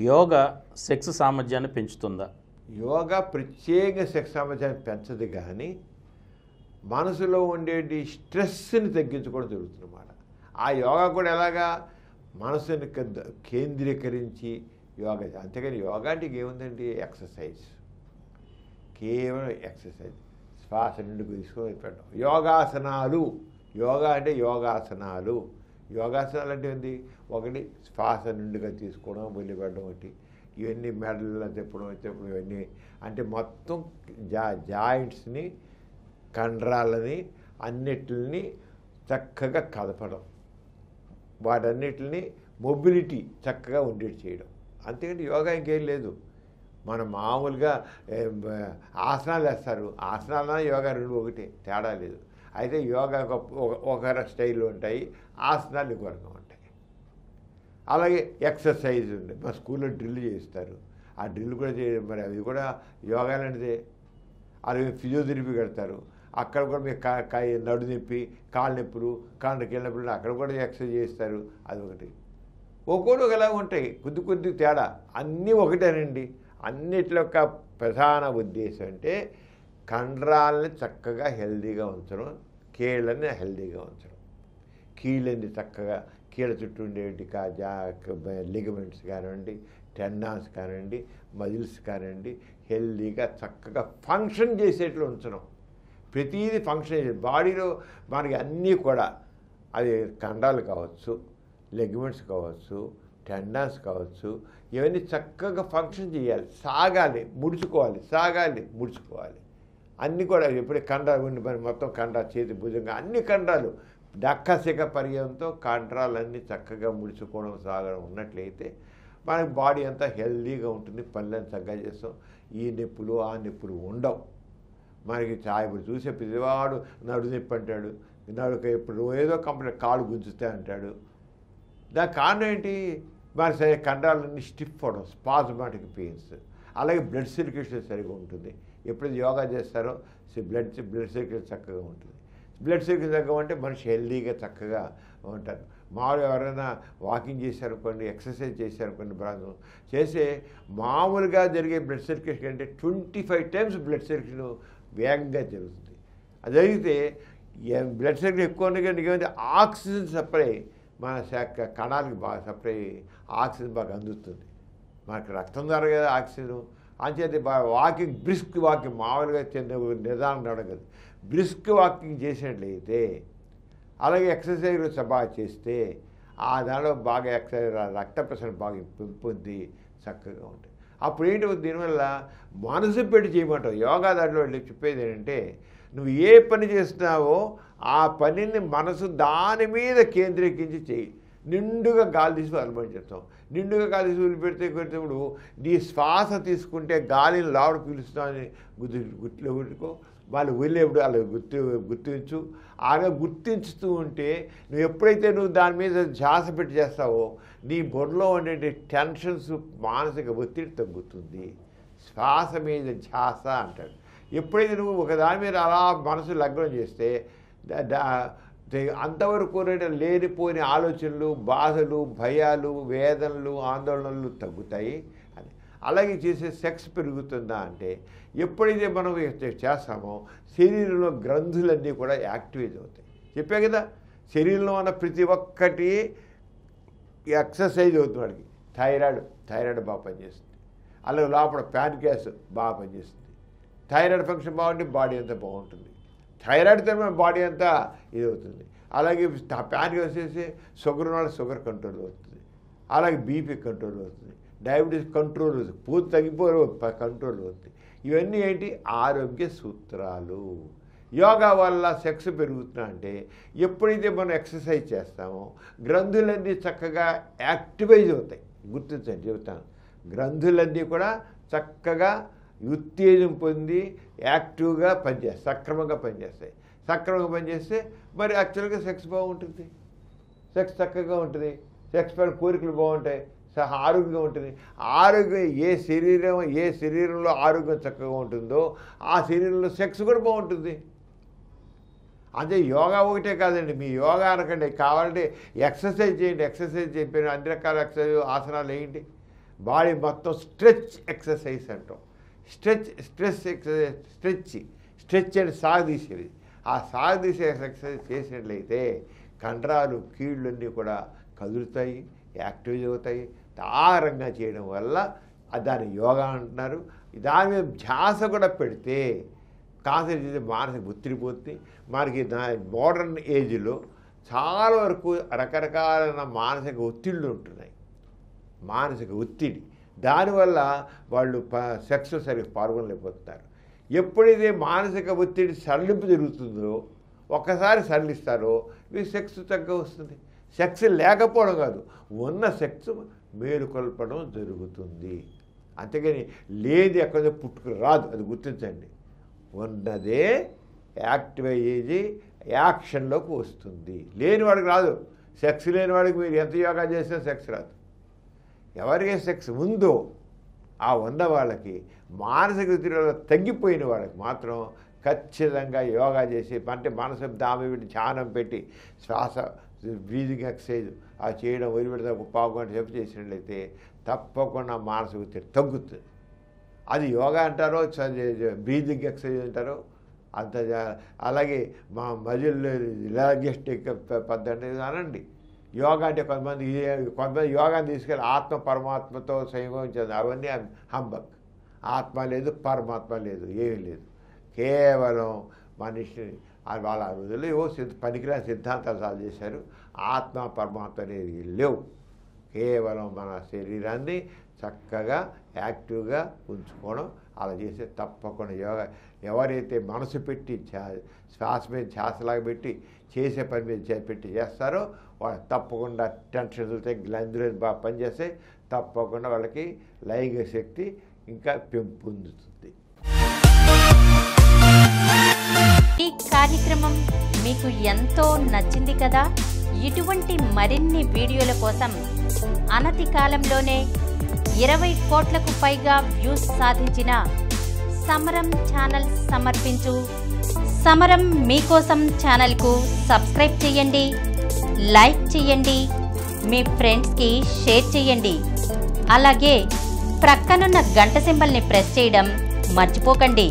Yoga sex సామర్థ్యాన్ని పెంచుతుందా? యోగా ప్రత్యేక sex సామర్థ్యాన్ని పెంచదు, కానీ మనసులో ఉండేటి స్ట్రెస్ని తగ్గించుకోవడం జరుగుతుందన్నమాట. ఆ యోగా కూడా ఎలాగా మనసుని కేంద్రీకరించి యోగా. అంతేకాని యోగా అంటే ఏముందండి, ఎక్సర్సైజ్, కేవలం ఎక్సర్సైజ్. శ్వాస నిండుకు తీసుకొని పెట్టడం. యోగాసనాలు, యోగా అంటే యోగాసనాలు. యోగాసనాలు అంటే ఏంటి? ఒకటి శ్వాస నిండుగా తీసుకోవడం, వదిలిపెట్టడం, ఒకటి ఇవన్నీ మెడల్లో తిప్పడం ఇవన్నీ అంటే మొత్తం జాయింట్స్ని, కండరాలని అన్నిటిని చక్కగా కదపడం, వాటన్నిటిని మొబిలిటీ చక్కగా ఉండేది చేయడం. అంతేకంటే యోగా ఇంకేం లేదు. మనం మామూలుగా ఆసనాలు వేస్తారు, ఆసనాలన్నా యోగా రెండు ఒకటి, తేడా లేదు. అయితే యోగా ఒక స్టైల్లో ఉంటాయి, ఆసనాలు ఇంకో రకం ఉంటాయి. అలాగే ఎక్సర్సైజ్ ఉంది, మా స్కూల్లో డ్రిల్ చేస్తారు, ఆ డ్రిల్ కూడా మరి అది కూడా యోగా లాంటిదే. అలాగే ఫిజియోథెరపీ కడతారు, అక్కడ కూడా మీకు నడు నొప్పి, కాళ్ళు నొప్పులు, కీళ్ళ నొప్పులు, అక్కడ కూడా ఎక్సర్సైజ్ చేస్తారు. అది ఒకటి. ఒక్కోటి ఒకలా ఉంటాయి, కొద్ది తేడా. అన్నీ ఒకటేనండి. అన్నిటి యొక్క ప్రధాన ఉద్దేశం అంటే కండరాలని చక్కగా హెల్దీగా ఉంచడం, కీళ్ళని హెల్దీగా ఉంచడం. కీళ్ళని చక్కగా, కీళ్ళ చుట్టూ ఉండేటి లిగమెంట్స్ కానివ్వండి, టెండాన్స్ కానివ్వండి, మజిల్స్ కానివ్వండి, హెల్దీగా చక్కగా ఫంక్షన్ చేసేట్లు ఉంచడం. ప్రతిదీ ఫంక్షన్ చేసే బాడీలో మనకి అన్నీ కూడా, అవి కండరాలు కావచ్చు, లెగ్మెంట్స్ కావచ్చు, టెండాన్స్ కావచ్చు, ఇవన్నీ చక్కగా ఫంక్షన్ చేయాలి, సాగాలి, ముడుచుకోవాలి. అన్నీ కూడా ఎప్పుడే కండరాలు ఉండి మరి మొత్తం కండరా, చేతి, భుజంగా అన్ని కండరాలు డక్కసిక పర్యంతో కండరాలన్నీ చక్కగా ముడుచుకోవడం, సాగడం ఉన్నట్లయితే మనకి బాడీ అంతా హెల్దీగా ఉంటుంది. పనులను చక్కగా చేస్తాం. ఈ నొప్పులు ఆ నొప్పులు ఉండవు మనకి. ఇప్పుడు చూసే ప్రతివాడు నడు నొప్పి అంటాడు, నడుక ఇప్పుడు ఏదో కంప్లీట్ కాలు గుంజుతే అంటాడు. దాని కారణం ఏంటి? మరి సరే కండరాలన్నీ స్టిఫ్ అవడం, స్పాజమాటిక్ పెయిన్స్. అలాగే బ్లడ్ సర్క్యులేషన్ సరిగా ఉంటుంది. ఎప్పుడైతే యోగా చేస్తారో బ్లడ్ సర్క్యులేషన్ చక్కగా ఉంటుంది. బ్లడ్ సర్క్యులేషన్ చక్కగా ఉంటే మనిషి హెల్దీగా చక్కగా ఉంటారు. మామూలుగా ఎవరైనా వాకింగ్ చేశారనుకోండి, ఎక్సర్సైజ్ చేశారనుకోండి, చేసే మామూలుగా జరిగే బ్లడ్ సర్క్యులేషన్ అంటే 25 టైమ్స్ బ్లడ్ సర్క్యులేషన్ వేగంగా జరుగుతుంది. అది జరిగితే బ్లడ్ సర్క్యులేషన్ ఎక్కువ ఉండగా ఆక్సిజన్ సప్లై మన కణాలకి బాగా సప్లై, ఆక్సిజన్ బాగా అందుతుంది. మనకి రక్తం ద్వారా కదా ఆక్సిజన్. అంచేది బాగా వాకింగ్, బ్రిస్క్ వాకింగ్, మామూలుగా నిదానం నడగదు, బ్రిస్క్ వాకింగ్ చేసినట్లయితే, అలాగే ఎక్సర్సైజ్ బాగా చేస్తే ఆ దానిలో బాగా ఎక్సర్సైజ్ రక్త ప్రసరణ బాగా పెంపొంది చక్కగా ఉంటుంది. అప్పుడు ఏంటి, దీనివల్ల మనసు పెట్టి చేయమంటావు. యోగా దాంట్లో చెప్పేది ఏంటంటే, నువ్వు ఏ పని చేస్తున్నావో ఆ పనిని మనసు దాని మీద కేంద్రీకరించి చేయి. నిండుగా గాలి తీసి అనుభవించేస్తాం. నిండుగా గాలి తీసి వదిలిపెడితే నీ శ్వాస తీసుకుంటే గాలిని లోపల పీలుస్తామని గుర్తులో పెట్టుకో. వాళ్ళు వెళ్ళేప్పుడు అలా గుర్తించు. అలా గుర్తించుతూ ఉంటే నువ్వు ఎప్పుడైతే దాని మీద ధ్యాస పెట్టి చేస్తావో నీ బొడ్లో ఉండే టెన్షన్స్, మానసిక ఒత్తిడి తగ్గుతుంది. శ్వాస మీద ధ్యాస అంటాడు. ఎప్పుడైతే నువ్వు ఒక దాని మీద అలా మనసు లగ్నం చేస్తే అంతవరకు లేనిపోయిన ఆలోచనలు, బాధలు, భయాలు, వేదనలు, ఆందోళనలు తగ్గుతాయి అని. అలాగే చేసే సెక్స్ పెరుగుతుందా అంటే, ఎప్పుడైతే మనం చేస్తామో శరీరంలో గ్రంథులన్నీ కూడా యాక్టివేట్ అవుతాయి. చెప్పే కదా, శరీరంలో ఉన్న ప్రతి ఒక్కటి ఎక్సర్సైజ్ అవుతుంది. వాడికి థైరాయిడ్ బాగా పనిచేస్తుంది. అలాగే లోపల ప్యాన్క్రియాస్ బాగా పనిచేస్తుంది. థైరాయిడ్ ఫంక్షన్ బాగుంటే బాడీ అంతా బాగుంటుంది. థైరాయిడ్తో బాడీ అంతా ఇది అవుతుంది. అలాగే ప్యాన్క్రియాస్ వచ్చేసి షుగర్ వల్ల షుగర్ కంట్రోల్ అవుతుంది. అలాగే బీపీ కంట్రోల్ అవుతుంది. డయాబెటీస్ కంట్రోల్ అవుతుంది. పూర్తి తగ్గిపోయి కంట్రోల్ అవుతుంది. ఇవన్నీ ఏంటి? ఆరోగ్య సూత్రాలు. యోగా వల్ల సెక్స్ పెరుగుతున్నా అంటే, ఎప్పుడైతే మనం ఎక్సర్సైజ్ చేస్తామో గ్రంథులన్నీ చక్కగా యాక్టివైజ్ అవుతాయి. గుర్తించండి, చెబుతాను. గ్రంథులన్నీ కూడా చక్కగా ఉత్తేజం పొంది యాక్టివ్గా పనిచేస్తాయి, సక్రమంగా పనిచేస్తాయి. సక్రమంగా పనిచేస్తే మరి యాక్చువల్గా సెక్స్ బాగుంటుంది, సెక్స్ చక్కగా ఉంటుంది, సెక్స్ పైన కోరికలు బాగుంటాయి, ఆరోగ్యంగా ఉంటుంది. ఆరోగ్యం ఏ శరీరంలో ఆరోగ్యం చక్కగా ఉంటుందో ఆ శరీరంలో సెక్స్ కూడా బాగుంటుంది. అదే యోగా ఒకటే కాదండి, మీ యోగా అనకండి, కావాలంటే ఎక్సర్సైజ్ చేయండి. ఎక్సర్సైజ్ చెప్పాను, అన్ని రకాల ఎక్సర్సైజ్ ఆసనాలు వేయండి. బాడీ మొత్తం స్ట్రెచ్ ఎక్సర్సైజ్ అంటాం. స్ట్రెచ్ అని సాగదీసేది. ఆ సాగదీసే ఎక్సర్సైజ్ చేసినట్లయితే కండరాలు కీళ్ళన్నీ కూడా కదులుతాయి, యాక్టివ్ అవుతాయి. దారంగా చేయడం వల్ల దాన్ని యోగా అంటున్నారు. దాని మీద ధ్యాస కూడా పెడితే కాన్సన్ట్రేట్ చేస్తే మానసిక ఒత్తిడి పోతుంది. మనకి మోడర్న్ ఏజ్లో చాలా వరకు రకరకాలైన మానసిక ఒత్తిళ్ళు ఉంటున్నాయి. మానసిక ఒత్తిడి దానివల్ల వాళ్ళు సెక్స్ సరిగ్గా పాల్గొనలేకపోతున్నారు. ఎప్పుడైతే మానసిక ఒత్తిడి సడలింపు జరుగుతుందో, ఒక్కసారి సడలిస్తారో మీకు సెక్స్ చక్కగా వస్తుంది. సెక్స్ లేకపోవడం కాదు, ఉన్న సెక్స్ మేలుకొల్పడం జరుగుతుంది. అంతేగాని లేది ఎక్కడో పుట్టుకు రాదు, అది గుర్తించండి. ఉన్నదే యాక్టివ్ అయ్యేది యాక్షన్లోకి వస్తుంది. లేనివాడికి రాదు. సెక్స్ లేనివాడికి మీరు ఎంత యోగా చేసినా సెక్స్ రాదు. ఎవరికి సెక్స్ ఉందో ఆ ఉన్న వాళ్ళకి, మానసిక ఒత్తిడిలో తగ్గిపోయిన వాళ్ళకి మాత్రం ఖచ్చితంగా యోగా చేసి, అంటే మనసు దామి పెట్టి ధ్యానం పెట్టి శ్వాస బ్రీదింగ్ ఎక్సర్సైజ్ ఆ చేయడం వదిలిపెడితే ఒక పావు గంట సేపు చేసినట్లయితే తప్పకుండా మానసిక ఒత్తిడి తగ్గుతుంది. అది యోగా అంటారో బ్రీదింగ్ ఎక్సర్సైజ్ అంటారో అంత. అలాగే మా మజిల్ రిలాక్సేషన్ పద్ధతి అనండి. యోగా అంటే కొంతమంది యోగాని తీసుకెళ్ళి ఆత్మ పరమాత్మతో సంయోగించారు. అవన్నీ హంబక్. ఆత్మ లేదు, పరమాత్మ లేదు, ఏమీ లేదు. కేవలం మనిషిని వాళ్ళ రోజుల్లో ఏవో పనికిరాని సిద్ధాంతాలు సాల్వ్ చేశారు. ఆత్మ పరమాత్మ అనేది లేవు. కేవలం మన శరీరాన్ని చక్కగా యాక్టివ్గా ఉంచుకోవడం అలా చేస్తే తప్పకుండా యోగా. ఎవరైతే మనసు పెట్టి శ్వాస మీద ధ్యాసలాగా పెట్టి చేసే పని మీద పెట్టి చేస్తారో వాళ్ళు తప్పకుండా టెన్షన్ వదులుతాయి, గ్లంథులు బాగా పనిచేస్తే తప్పకుండా వాళ్ళకి లైంగిక శక్తి ఇంకా పెంపొందుతుంది. ఈ కార్యక్రమం మీకు ఎంతో నచ్చింది కదా. ఇటువంటి మరిన్ని వీడియోల కోసం అనతి కాలంలోనే 20 కోట్లకు పైగా వ్యూస్ సాధించిన సమరం ఛానల్ సమర్పించు సమరం మీకోసం ఛానల్కు సబ్స్క్రైబ్ చేయండి, లైక్ చేయండి, మీ ఫ్రెండ్స్కి షేర్ చేయండి. అలాగే ప్రక్కనున్న గంట సింబల్ని ప్రెస్ చేయడం మర్చిపోకండి.